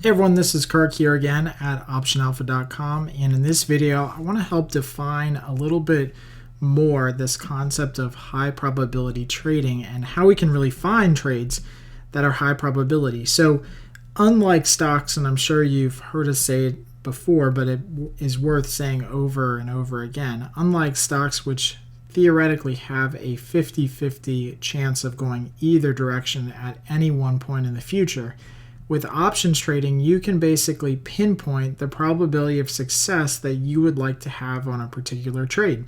Hey everyone, this is Kirk here again at optionalpha.com, and in this video I want to help define a little bit more this concept of high probability trading and how we can really find trades that are high probability. So unlike stocks, and I'm sure you've heard us say it before, but it is worth saying over and over again, unlike stocks, which theoretically have a 50-50 chance of going either direction at any one point in the future, with options trading, you can basically pinpoint the probability of success that you would like to have on a particular trade.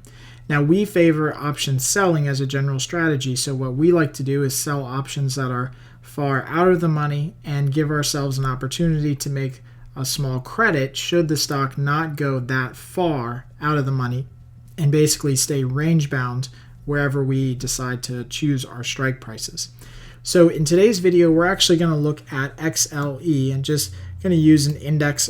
Now, we favor option selling as a general strategy, so what we like to do is sell options that are far out of the money and give ourselves an opportunity to make a small credit should the stock not go that far out of the money and basically stay range bound wherever we decide to choose our strike prices. So in today's video, we're actually going to look at XLE and just going to use an index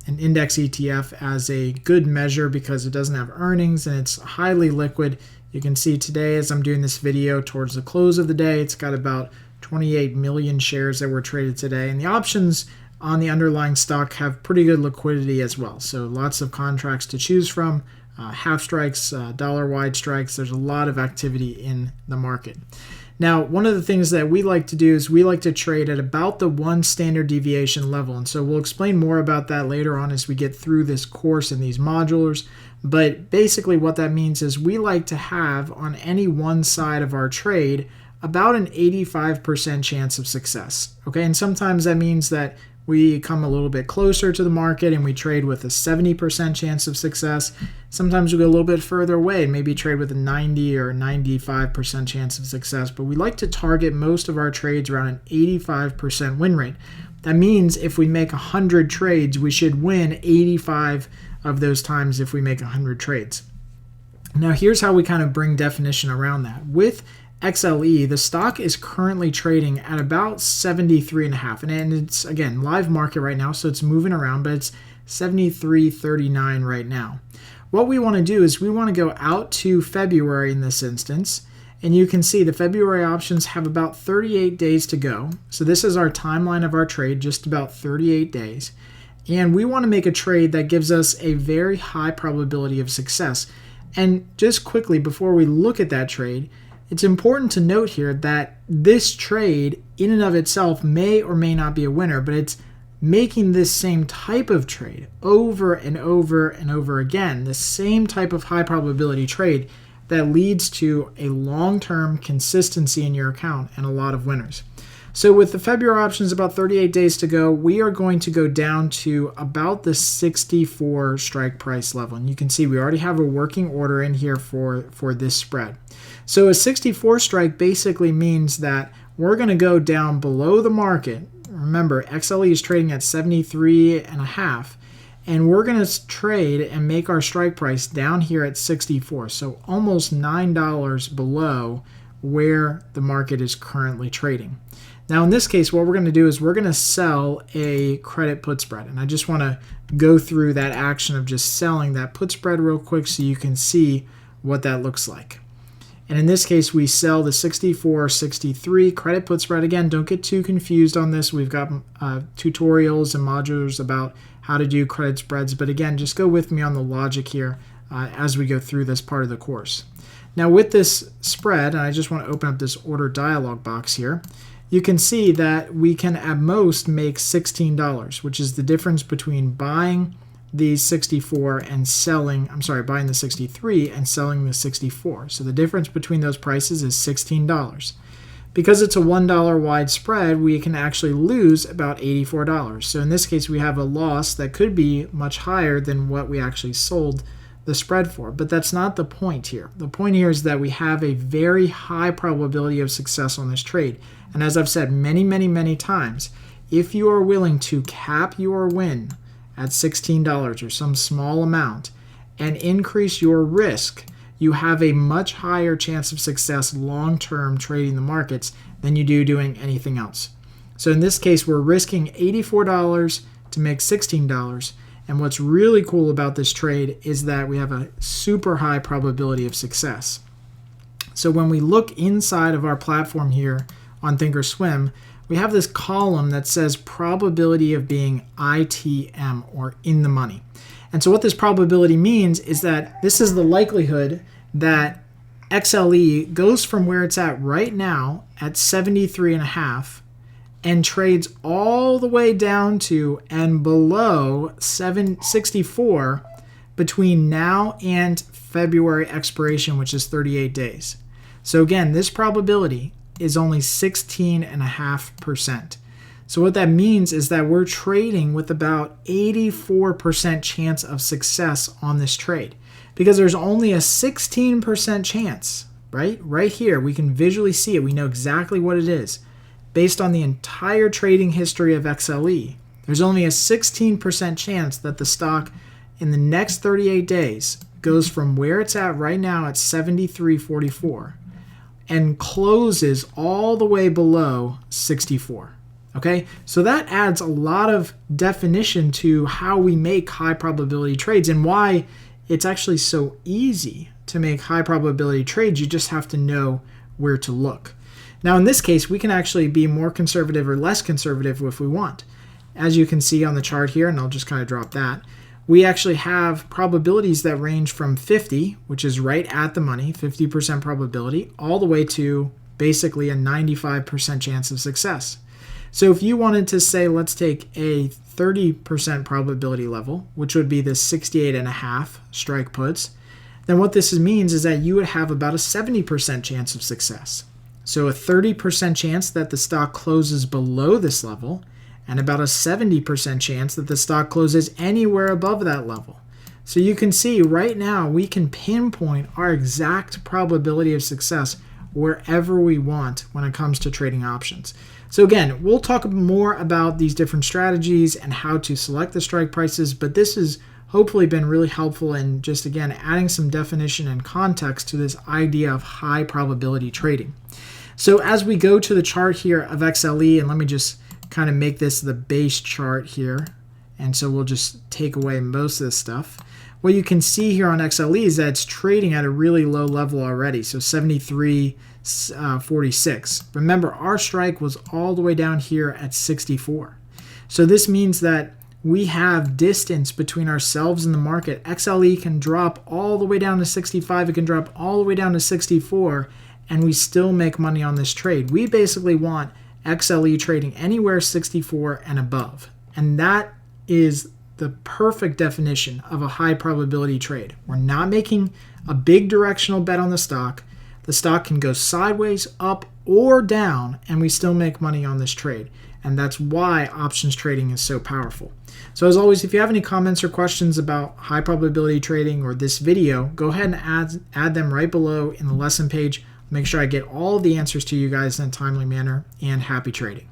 ETF as a good measure because it doesn't have earnings and it's highly liquid. You can see today as I'm doing this video towards the close of the day, it's got about 28 million shares that were traded today. And the options on the underlying stock have pretty good liquidity as well. So lots of contracts to choose from, half strikes, dollar-wide strikes. There's a lot of activity in the market. Now, one of the things that we like to do is we like to trade at about the 1 standard deviation level. And so we'll explain more about that later on as we get through this course and these modules. But basically what that means is we like to have on any one side of our trade about an 85% chance of success. Okay, and sometimes that means that we come a little bit closer to the market and we trade with a 70% chance of success. Sometimes we go a little bit further away, maybe trade with a 90 or 95% chance of success, but we like to target most of our trades around an 85% win rate. That means if we make 100 trades, we should win 85 of those times if we make 100 trades. Now here's how we kind of bring definition around that. With XLE, the stock is currently trading at about 73.5, and it's again live market right now, so it's moving around, but it's 73.39 right now. What we want to do is we want to go out to February in this instance, and you can see the February options have about 38 days to go. So this is our timeline of our trade, just about 38 days, and we want to make a trade that gives us a very high probability of success. And just quickly before we look at that trade, it's important to note here that this trade in and of itself may or may not be a winner, but it's making this same type of trade over and over and over again, the same type of high probability trade that leads to a long-term consistency in your account and a lot of winners. So with the February options about 38 days to go, we are going to go down to about the 64 strike price level. And you can see we already have a working order in here for this spread. So a 64 strike basically means that we're going to go down below the market. Remember, XLE is trading at 73.5, and we're going to trade and make our strike price down here at 64. So almost $9 below where the market is currently trading. Now in this case, what we're going to do is we're going to sell a credit put spread. And I just want to go through that action of just selling that put spread real quick so you can see what that looks like. And in this case, we sell the 64.63 credit put spread. Again, don't get too confused on this. We've got tutorials and modules about how to do credit spreads. But again, just go with me on the logic here as we go through this part of the course. Now with this spread, and I just want to open up this order dialog box here, you can see that we can at most make $16, which is the difference between buying the 64 and selling, buying the 63 and selling the 64. So the difference between those prices is $16. Because it's a $1 wide spread, we can actually lose about $84. So in this case, we have a loss that could be much higher than what we actually sold the spread for. But that's not the point here. The point here is that we have a very high probability of success on this trade. And as I've said many times, if you are willing to cap your win at $16 or some small amount and increase your risk, you have a much higher chance of success long-term trading the markets than you do doing anything else. So in this case, we're risking $84 to make $16. And what's really cool about this trade is that we have a super high probability of success. So when we look inside of our platform here on Thinkorswim, we have this column that says probability of being ITM, or in the money. And so what this probability means is that this is the likelihood that XLE goes from where it's at right now at 73.5 and trades all the way down to and below 764 between now and February expiration, which is 38 days. So again, this probability is only 16.5%. So what that means is that we're trading with about 84% chance of success on this trade, because there's only a 16% chance, right? Right here, we can visually see it. We know exactly what it is. Based on the entire trading history of XLE, there's only a 16% chance that the stock in the next 38 days goes from where it's at right now at 73.44 and closes all the way below 64. Okay, so that adds a lot of definition to how we make high probability trades and why it's actually so easy to make high probability trades. You just have to know where to look. Now in this case, we can actually be more conservative or less conservative if we want. As you can see on the chart here, and I'll just kind of drop that, we actually have probabilities that range from 50, which is right at the money, 50% probability, all the way to basically a 95% chance of success. So if you wanted to say, let's take a 30% probability level, which would be the 68.5 strike puts, then what this means is that you would have about a 70% chance of success. So a 30% chance that the stock closes below this level, and about a 70% chance that the stock closes anywhere above that level. So you can see right now we can pinpoint our exact probability of success wherever we want when it comes to trading options. So again, we'll talk more about these different strategies and how to select the strike prices, but this has hopefully been really helpful in just, again, adding some definition and context to this idea of high probability trading. So as we go to the chart here of XLE, and let me just kind of make this the base chart here, and so we'll just take away most of this stuff. What you can see here on XLE is that it's trading at a really low level already, so 73.46. Remember, our strike was all the way down here at 64. So this means that we have distance between ourselves and the market. XLE can drop all the way down to 65, it can drop all the way down to 64, and we still make money on this trade. We basically want XLE trading anywhere 64 and above. And that is the perfect definition of a high probability trade. We're not making a big directional bet on the stock. The stock can go sideways, up, or down, and we still make money on this trade. And that's why options trading is so powerful. So as always, if you have any comments or questions about high probability trading or this video, go ahead and add them right below in the lesson page. Make sure I get all the answers to you guys in a timely manner, and happy trading.